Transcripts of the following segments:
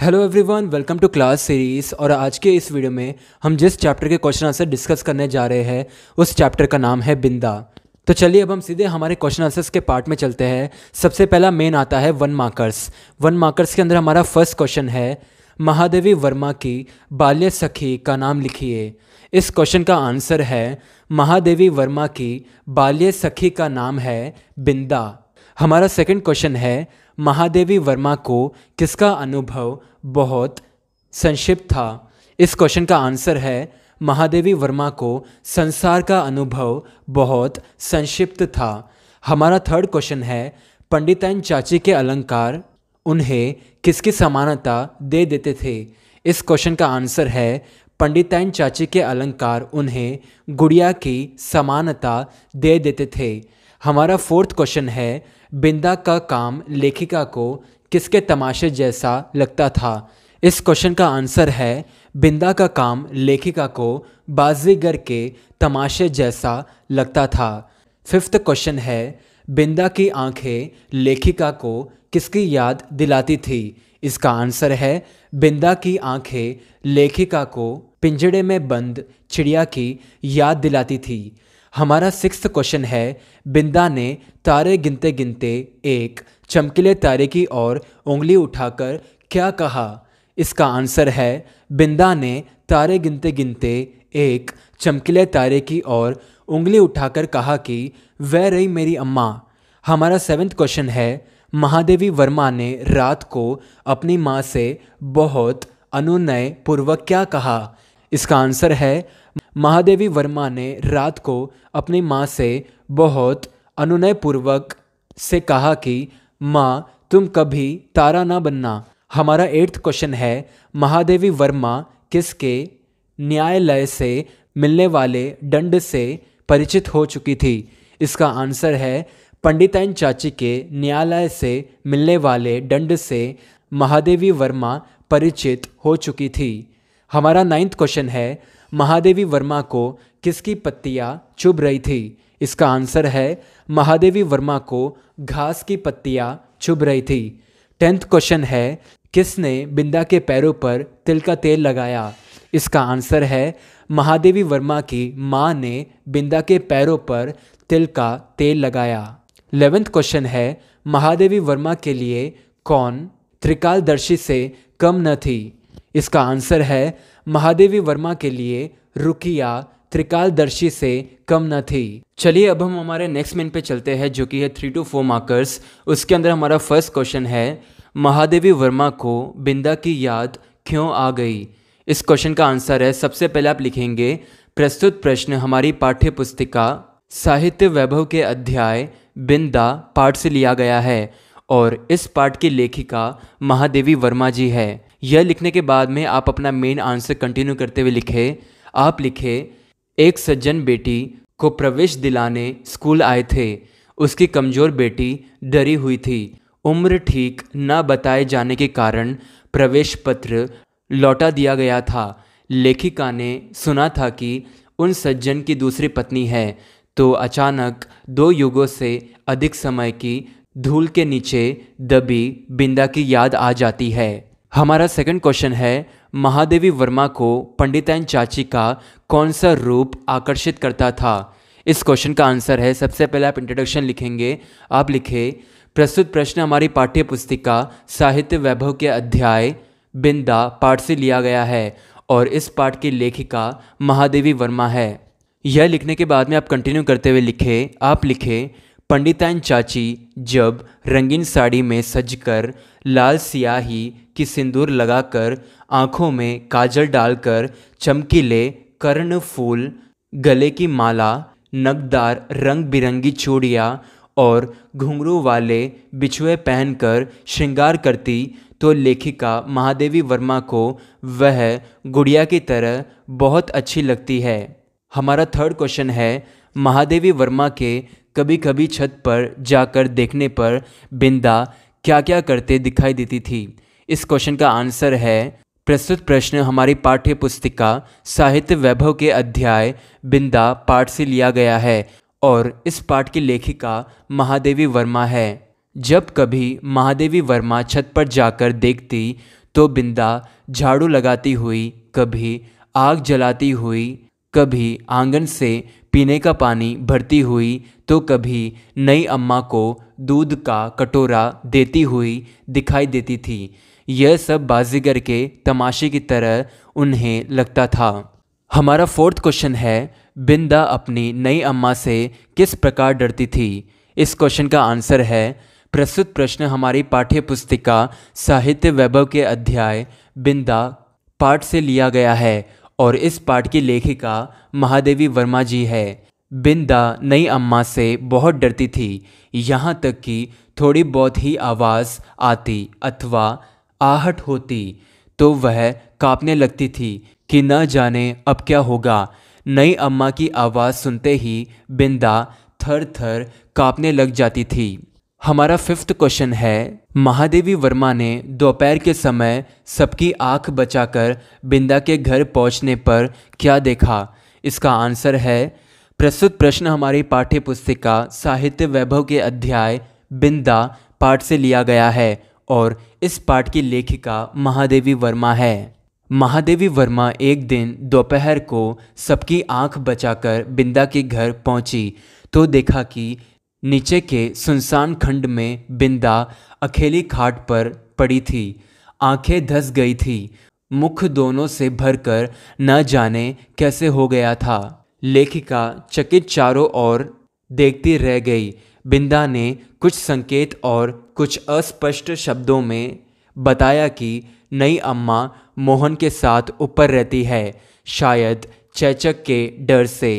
Hello everyone, welcome to class series. और आज के इस वीडियो में हम जिस चैप्टर के क्वेश्चन आंसर डिस्कस करने जा रहे हैं उस चैप्टर का नाम है बिंदा। तो चलिए अब हम सीधे हमारे क्वेश्चन आंसर्स के पार्ट में चलते हैं। सबसे पहला मेन आता है वन मार्कर्स। वन मार्कर्स के अंदर हमारा फर्स्ट क्वेश्चन है, महादेवी वर्मा की बाल्य सखी का नाम लिखिए। इस क्वेश्चन का आंसर है महादेवी वर्मा की बाल्य सखी का नाम है बिंदा। हमारा सेकंड क्वेश्चन है, महादेवी वर्मा को किसका अनुभव बहुत संक्षिप्त था। इस क्वेश्चन का आंसर है महादेवी वर्मा को संसार का अनुभव बहुत संक्षिप्त था। हमारा थर्ड क्वेश्चन है, पंडिताइन चाची के अलंकार उन्हें किसकी समानता दे देते थे। इस क्वेश्चन का आंसर है पंडिताइन चाची के अलंकार उन्हें गुड़िया की समानता दे देते थे। हमारा फोर्थ क्वेश्चन है, बिंदा का काम लेखिका को किसके तमाशे जैसा लगता था। इस क्वेश्चन का आंसर है बिंदा का काम लेखिका को बाजीगर के तमाशे जैसा लगता था। फिफ्थ क्वेश्चन है, बिंदा की आंखें लेखिका को किसकी याद दिलाती थी। इसका आंसर है बिंदा की आंखें लेखिका को पिंजड़े में बंद चिड़िया की याद दिलाती थी। हमारा सिक्स्थ क्वेश्चन है, बिंदा ने तारे गिनते गिनते एक चमकीले तारे की ओर उंगली उठाकर क्या कहा। इसका आंसर है बिंदा ने तारे गिनते गिनते एक चमकीले तारे की ओर उंगली उठाकर कहा कि वह रही मेरी अम्मा। हमारा सेवेंथ क्वेश्चन है, महादेवी वर्मा ने रात को अपनी माँ से बहुत अनुनय पूर्वक क्या कहा। इसका आंसर है महादेवी वर्मा ने रात को अपनी माँ से बहुत अनुनय पूर्वक से कहा कि माँ तुम कभी तारा ना बनना। हमारा एट्थ क्वेश्चन है, महादेवी वर्मा किसके न्यायालय से मिलने वाले दंड से परिचित हो चुकी थी। इसका आंसर है पंडिताइन चाची के न्यायालय से मिलने वाले दंड से महादेवी वर्मा परिचित हो चुकी थी। हमारा नाइन्थ क्वेश्चन है, महादेवी वर्मा को किसकी पत्तियां चुभ रही थी। इसका आंसर है महादेवी वर्मा को घास की पत्तियां चुभ रही थी। टेंथ क्वेश्चन है, किसने बिंदा के पैरों पर तिल का तेल लगाया। इसका आंसर है महादेवी वर्मा की माँ ने बिंदा के पैरों पर तिल का तेल लगाया। 11th क्वेश्चन है, महादेवी वर्मा के लिए कौन त्रिकालदर्शी से कम न थी। इसका आंसर है महादेवी वर्मा के लिए रुकिया त्रिकालदर्शी से कम न थी। चलिए अब हम हमारे नेक्स्ट मेन पे चलते हैं जो कि है 3 to 4 मार्कर्स। उसके अंदर हमारा फर्स्ट क्वेश्चन है, महादेवी वर्मा को बिंदा की याद क्यों आ गई। इस क्वेश्चन का आंसर है, सबसे पहले आप लिखेंगे प्रस्तुत प्रश्न हमारी पाठ्य पुस्तिका साहित्य वैभव के अध्याय बिंदा पाठ से लिया गया है और इस पाठ की लेखिका महादेवी वर्मा जी है। यह लिखने के बाद में आप अपना मेन आंसर कंटिन्यू करते हुए लिखे। आप लिखे, एक सज्जन बेटी को प्रवेश दिलाने स्कूल आए थे। उसकी कमज़ोर बेटी डरी हुई थी। उम्र ठीक न बताए जाने के कारण प्रवेश पत्र लौटा दिया गया था। लेखिका ने सुना था कि उन सज्जन की दूसरी पत्नी है, तो अचानक 2 युगों से अधिक समय की धूल के नीचे दबी बिंदा की याद आ जाती है। हमारा सेकंड क्वेश्चन है, महादेवी वर्मा को पंडिताइन चाची का कौन सा रूप आकर्षित करता था। इस क्वेश्चन का आंसर है, सबसे पहले आप इंट्रोडक्शन लिखेंगे। आप लिखे, प्रस्तुत प्रश्न हमारी पाठ्य पुस्तिका साहित्य वैभव के अध्याय बिंदा पाठ से लिया गया है और इस पाठ की लेखिका महादेवी वर्मा है। यह लिखने के बाद में आप कंटिन्यू करते हुए लिखे। आप लिखे, पंडिताइन चाची जब रंगीन साड़ी में सजकर लाल सियाही की सिंदूर लगाकर आँखों में काजल डालकर चमकीले कर्ण फूल गले की माला नगदार रंग बिरंगी चूड़ियाँ और घुंघरू वाले बिछुए पहनकर श्रृंगार करती तो लेखिका महादेवी वर्मा को वह गुड़िया की तरह बहुत अच्छी लगती है। हमारा थर्ड क्वेश्चन है, महादेवी वर्मा के कभी कभी छत पर जाकर देखने पर बिंदा क्या क्या करते दिखाई देती थी। इस क्वेश्चन का आंसर है, प्रस्तुत प्रश्न हमारी पाठ्य पुस्तिका साहित्य वैभव के अध्याय बिंदा पाठ से लिया गया है और इस पाठ की लेखिका महादेवी वर्मा है। जब कभी महादेवी वर्मा छत पर जाकर देखती तो बिंदा झाड़ू लगाती हुई, कभी आग जलाती हुई, कभी आंगन से पीने का पानी भरती हुई, तो कभी नई अम्मा को दूध का कटोरा देती हुई दिखाई देती थी। यह सब बाजीगर के तमाशे की तरह उन्हें लगता था। हमारा फोर्थ क्वेश्चन है, बिंदा अपनी नई अम्मा से किस प्रकार डरती थी। इस क्वेश्चन का आंसर है, प्रस्तुत प्रश्न हमारी पाठ्य पुस्तिका साहित्य वैभव के अध्याय बिंदा पाठ से लिया गया है और इस पाठ की लेखिका महादेवी वर्मा जी है। बिंदा नई अम्मा से बहुत डरती थी, यहाँ तक कि थोड़ी बहुत ही आवाज़ आती अथवा आहट होती तो वह कांपने लगती थी कि न जाने अब क्या होगा। नई अम्मा की आवाज़ सुनते ही बिंदा थर थर कांपने लग जाती थी। हमारा फिफ्थ क्वेश्चन है, महादेवी वर्मा ने दोपहर के समय सबकी आंख बचाकर बिंदा के घर पहुंचने पर क्या देखा। इसका आंसर है, प्रस्तुत प्रश्न हमारी पाठ्य पुस्तिका साहित्य वैभव के अध्याय बिंदा पाठ से लिया गया है और इस पाठ की लेखिका महादेवी वर्मा है। महादेवी वर्मा एक दिन दोपहर को सबकी आंख बचाकर बिंदा के घर पहुंची तो देखा कि नीचे के सुनसान खंड में बिंदा अकेली खाट पर पड़ी थी। आंखें धंस गई थी, मुख दोनों से भरकर न जाने कैसे हो गया था। लेखिका चकित चारों ओर देखती रह गई। बिंदा ने कुछ संकेत और कुछ अस्पष्ट शब्दों में बताया कि नई अम्मा मोहन के साथ ऊपर रहती है, शायद चेचक के डर से।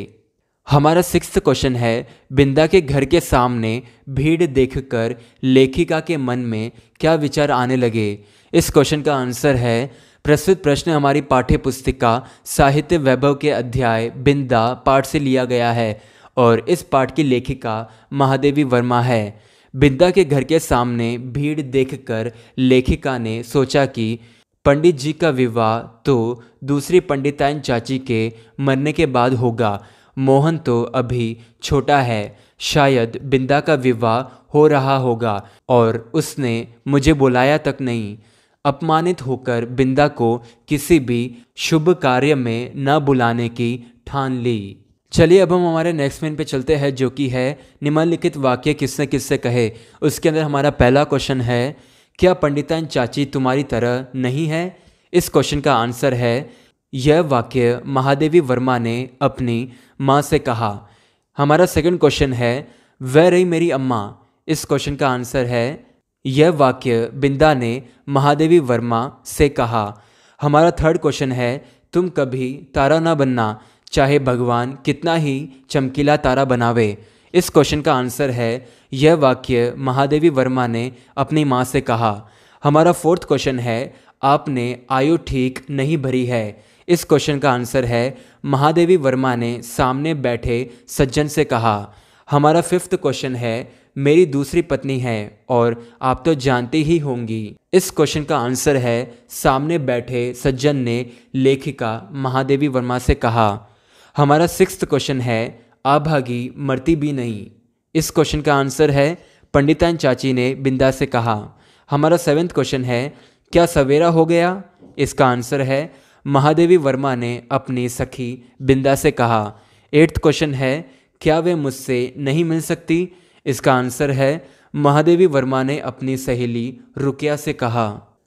हमारा सिक्स्थ क्वेश्चन है, बिंदा के घर के सामने भीड़ देखकर लेखिका के मन में क्या विचार आने लगे। इस क्वेश्चन का आंसर है, प्रस्तुत प्रश्न हमारी पाठ्य पुस्तिका साहित्य वैभव के अध्याय बिंदा पाठ से लिया गया है और इस पाठ की लेखिका महादेवी वर्मा है। बिंदा के घर के सामने भीड़ देखकर लेखिका ने सोचा कि पंडित जी का विवाह तो दूसरी पंडिताइन चाची के मरने के बाद होगा। मोहन तो अभी छोटा है, शायद बिंदा का विवाह हो रहा होगा और उसने मुझे बुलाया तक नहीं। अपमानित होकर बिंदा को किसी भी शुभ कार्य में न बुलाने की ठान ली। चलिए अब हम हमारे नेक्स्ट मेन पे चलते हैं, जो कि है निम्नलिखित वाक्य किसने किससे कहे। उसके अंदर हमारा पहला क्वेश्चन है, क्या पंडिताइन चाची तुम्हारी तरह नहीं है। इस क्वेश्चन का आंसर है, यह वाक्य महादेवी वर्मा ने अपनी माँ से कहा। हमारा सेकंड क्वेश्चन है, वह रही मेरी अम्मा। इस क्वेश्चन का आंसर है, यह वाक्य बिंदा ने महादेवी वर्मा से कहा। हमारा थर्ड क्वेश्चन है, तुम कभी तारा ना बनना, चाहे भगवान कितना ही चमकीला तारा बनावे। इस क्वेश्चन का आंसर है, यह वाक्य महादेवी वर्मा ने अपनी माँ से कहा। हमारा फोर्थ क्वेश्चन है, आपने आयु ठीक नहीं भरी है। इस क्वेश्चन का आंसर है, महादेवी वर्मा ने सामने बैठे सज्जन से कहा। हमारा फिफ्थ क्वेश्चन है, मेरी दूसरी पत्नी है और आप तो जानती ही होंगी। इस क्वेश्चन का आंसर है, सामने बैठे सज्जन ने लेखिका महादेवी वर्मा से कहा। हमारा सिक्स्थ क्वेश्चन है, आभागी मरती भी नहीं। इस क्वेश्चन का आंसर है, पंडिताइन चाची ने बिंदा से कहा। हमारा सेवेंथ क्वेश्चन है, क्या सवेरा हो गया। इसका आंसर है, महादेवी वर्मा ने अपनी सखी बिंदा से कहा। एट्थ क्वेश्चन है, क्या वे मुझसे नहीं मिल सकती। इसका आंसर है, महादेवी वर्मा ने अपनी सहेली रुकिया से कहा।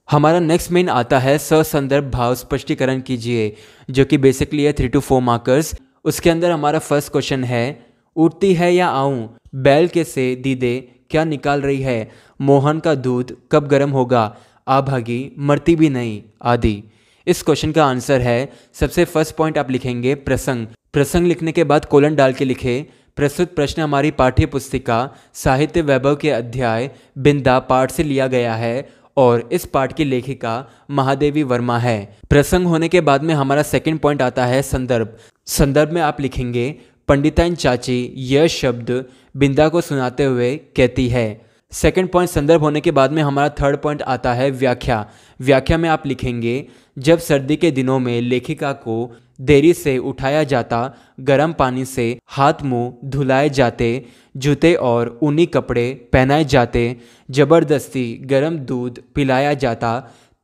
हमारा नेक्स्ट मेन आता है, ससंदर्भ भाव स्पष्टीकरण कीजिए, जो कि बेसिकली है 3 to 4 मार्कर्स। उसके अंदर हमारा फर्स्ट क्वेश्चन है, उठती है या आऊं, बैल के से दीदे क्या निकाल रही है, मोहन का दूध कब गर्म होगा, आभागी मरती भी नहीं आदि। इस क्वेश्चन का आंसर है, सबसे फर्स्ट पॉइंट आप लिखेंगे प्रसंग। प्रसंग लिखने के बाद कोलन डाल के लिखे, प्रस्तुत प्रश्न हमारी पाठ्य पुस्तिका साहित्य वैभव के अध्याय बिंदा पाठ से लिया गया है और इस पाठ की लेखिका महादेवी वर्मा है। प्रसंग होने के बाद में हमारा सेकंड पॉइंट आता है संदर्भ। संदर्भ में आप लिखेंगे, पंडिताइन चाची यह शब्द बिंदा को सुनाते हुए कहती है। सेकंड पॉइंट संदर्भ होने के बाद में हमारा थर्ड पॉइंट आता है व्याख्या। व्याख्या में आप लिखेंगे, जब सर्दी के दिनों में लेखिका को देरी से उठाया जाता, गर्म पानी से हाथ मुंह धुलाए जाते, जूते और ऊनी कपड़े पहनाए जाते, जबरदस्ती गर्म दूध पिलाया जाता,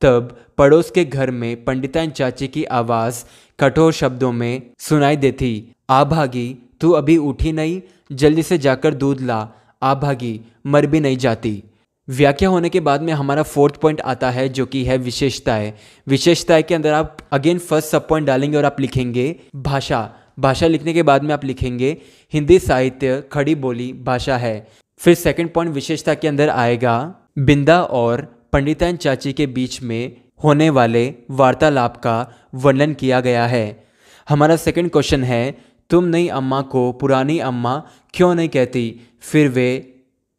तब पड़ोस के घर में पंडिताइन चाची की आवाज़ कठोर शब्दों में सुनाई देती, आ भागी, तू अभी उठी नहीं, जल्दी से जाकर दूध ला, आ भागी, मर भी नहीं जाती। व्याख्या होने के बाद में हमारा फोर्थ पॉइंट आता है जो कि है विशेषताएं। विशेषताएं के अंदर आप अगेन फर्स्ट सब पॉइंट डालेंगे और आप लिखेंगे भाषा। भाषा लिखने के बाद में आप लिखेंगे हिंदी साहित्य खड़ी बोली भाषा है। फिर सेकंड पॉइंट विशेषता के अंदर आएगा बिंदा और पंडिताइन चाची के बीच में होने वाले वार्तालाप का वर्णन किया गया है। हमारा सेकंड क्वेश्चन है, तुम नई अम्मा को पुरानी अम्मा क्यों नहीं कहती, फिर वे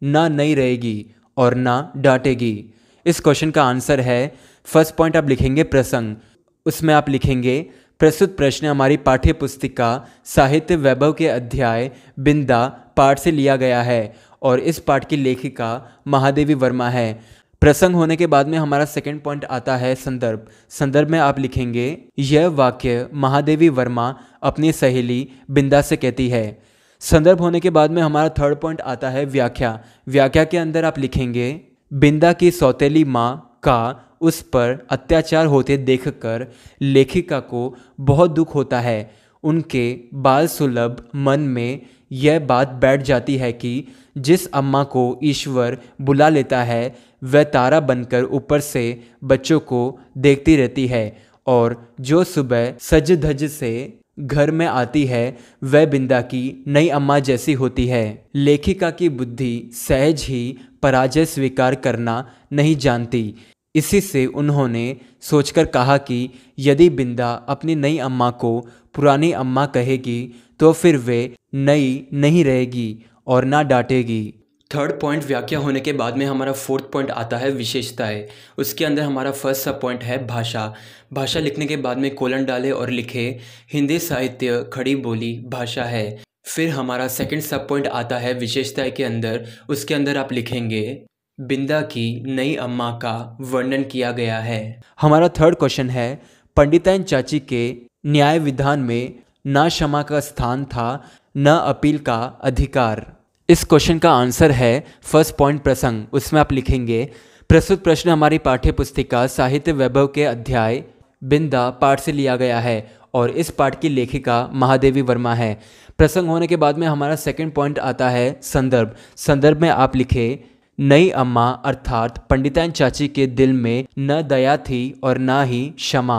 ना नहीं रहेगी और ना डांटेगी। इस क्वेश्चन का आंसर है, फर्स्ट पॉइंट आप लिखेंगे प्रसंग, उसमें आप लिखेंगे प्रस्तुत प्रश्न हमारी पाठ्य पुस्तिका साहित्य वैभव के अध्याय बिंदा पाठ से लिया गया है और इस पाठ की लेखिका महादेवी वर्मा है। प्रसंग होने के बाद में हमारा सेकंड पॉइंट आता है संदर्भ। संदर्भ में आप लिखेंगे यह वाक्य महादेवी वर्मा अपनी सहेली बिंदा से कहती है। संदर्भ होने के बाद में हमारा थर्ड पॉइंट आता है व्याख्या। व्याख्या के अंदर आप लिखेंगे बिंदा की सौतेली माँ का उस पर अत्याचार होते देखकर लेखिका को बहुत दुख होता है। उनके बाल सुलभ मन में यह बात बैठ जाती है कि जिस अम्मा को ईश्वर बुला लेता है वह तारा बनकर ऊपर से बच्चों को देखती रहती है और जो सुबह सज धज से घर में आती है वह बिंदा की नई अम्मा जैसी होती है। लेखिका की बुद्धि सहज ही पराजय स्वीकार करना नहीं जानती। इसी से उन्होंने सोचकर कहा कि यदि बिंदा अपनी नई अम्मा को पुरानी अम्मा कहेगी तो फिर वे नई नहीं रहेगी और ना डांटेगी। थर्ड पॉइंट व्याख्या होने के बाद में हमारा फोर्थ पॉइंट आता है विशेषताएं। उसके अंदर हमारा फर्स्ट सब पॉइंट है भाषा। भाषा लिखने के बाद में कोलन डाले और लिखे हिंदी साहित्य खड़ी बोली भाषा है। फिर हमारा सेकंड सब पॉइंट आता है विशेषताएं के अंदर। उसके अंदर आप लिखेंगे बिंदा की नई अम्मा का वर्णन किया गया है। हमारा थर्ड क्वेश्चन है, पंडिताइन चाची के न्याय विधान में न क्षमा का स्थान था न अपील का अधिकार। इस क्वेश्चन का आंसर है फर्स्ट पॉइंट प्रसंग। उसमें आप लिखेंगे प्रस्तुत प्रश्न हमारी पाठ्य पुस्तिका साहित्य वैभव के अध्याय बिंदा पाठ से लिया गया है और इस पाठ की लेखिका महादेवी वर्मा है। प्रसंग होने के बाद में हमारा सेकंड पॉइंट आता है संदर्भ। संदर्भ में आप लिखे नई अम्मा अर्थात पंडिताइन चाची के दिल में न दया थी और ना ही क्षमा।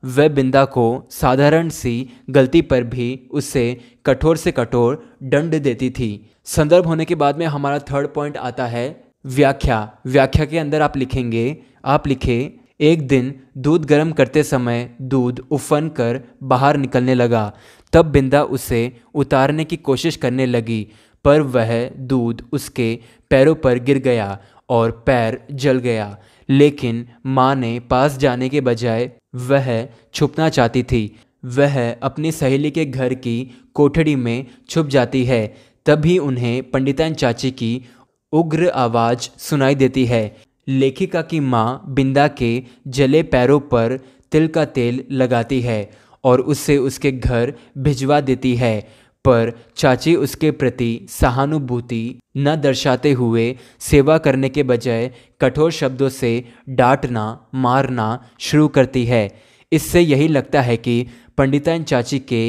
वह बिंदा को साधारण सी गलती पर भी उसे कठोर से कठोर दंड देती थी। संदर्भ होने के बाद में हमारा थर्ड पॉइंट आता है व्याख्या। व्याख्या के अंदर आप लिखेंगे, आप लिखे एक दिन दूध गर्म करते समय दूध उफन कर बाहर निकलने लगा। तब बिंदा उसे उतारने की कोशिश करने लगी पर वह दूध उसके पैरों पर गिर गया और पैर जल गया। लेकिन माँ ने पास जाने के बजाय वह छुपना चाहती थी। वह अपनी सहेली के घर की कोठड़ी में छुप जाती है। तभी उन्हें पंडिताइन चाची की उग्र आवाज़ सुनाई देती है। लेखिका की माँ बिंदा के जले पैरों पर तिल का तेल लगाती है और उसे उसके घर भिजवा देती है, पर चाची उसके प्रति सहानुभूति न दर्शाते हुए सेवा करने के बजाय कठोर शब्दों से डांटना मारना शुरू करती है। इससे यही लगता है कि पंडिताइन चाची के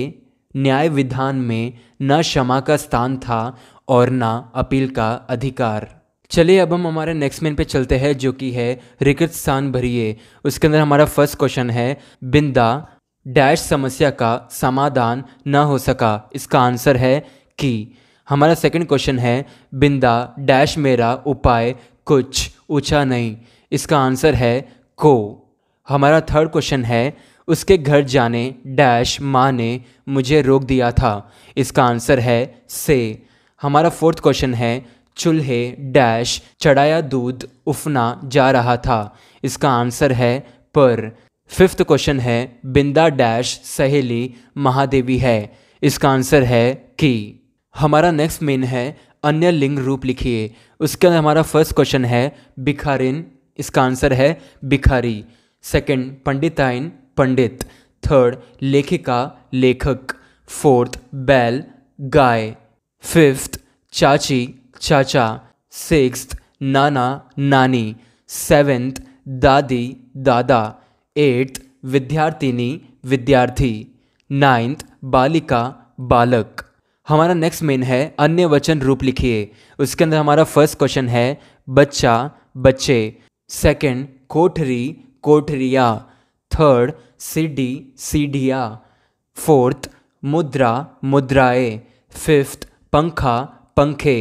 न्याय विधान में न क्षमा का स्थान था और न अपील का अधिकार। चलिए अब हम हमारे नेक्स्ट मेन पे चलते हैं जो कि है रिक्त स्थान भरिए। उसके अंदर हमारा फर्स्ट क्वेश्चन है बिंदा डैश समस्या का समाधान न हो सका। इसका आंसर है कि। हमारा सेकंड क्वेश्चन है बिंदा डैश मेरा उपाय कुछ ऊंचा नहीं। इसका आंसर है को। हमारा थर्ड क्वेश्चन है उसके घर जाने डैश माँ ने मुझे रोक दिया था। इसका आंसर है से। हमारा फोर्थ क्वेश्चन है चूल्हे डैश चढ़ाया दूध उफना जा रहा था। इसका आंसर है पर। फिफ्थ क्वेश्चन है बिंदा डैश सहेली महादेवी है। इसका आंसर है कि। हमारा नेक्स्ट मेन है अन्य लिंग रूप लिखिए। उसके अंदर हमारा फर्स्ट क्वेश्चन है भिखारिन। इसका आंसर है भिखारी। सेकंड पंडिताइन पंडित। थर्ड लेखिका लेखक। फोर्थ बैल गाय। फिफ्थ चाची चाचा। सिक्स्थ नाना नानी। सेवेंथ दादी दादा। 8th विद्यार्थिनी विद्यार्थी। 9th बालिका बालक। हमारा नेक्स्ट मेन है अन्य वचन रूप लिखिए। उसके अंदर हमारा फर्स्ट क्वेश्चन है बच्चा बच्चे। सेकंड कोठरी कोठरिया। थर्ड सीढ़ी सीढ़िया। फोर्थ मुद्रा मुद्राएं। फिफ्थ पंखा पंखे।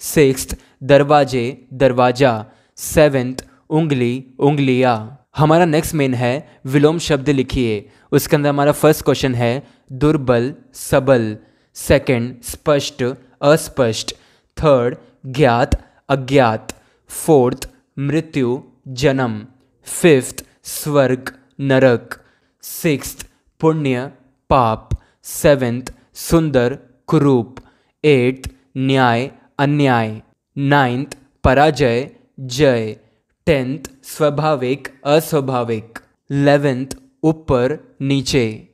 सिक्स्थ दरवाजे दरवाजा। सेवेंथ उंगली उंगलियां। हमारा नेक्स्ट मेन है विलोम शब्द लिखिए। उसके अंदर हमारा फर्स्ट क्वेश्चन है दुर्बल सबल। सेकंड स्पष्ट अस्पष्ट। थर्ड ज्ञात अज्ञात। फोर्थ मृत्यु जन्म। फिफ्थ स्वर्ग नरक। सिक्स्थ पुण्य पाप। सेवेंथ सुंदर कुरूप। एट्थ न्याय अन्याय। नाइन्थ पराजय जय। 10th स्वाभाविक अस्वाभाविक। 11th ऊपर नीचे।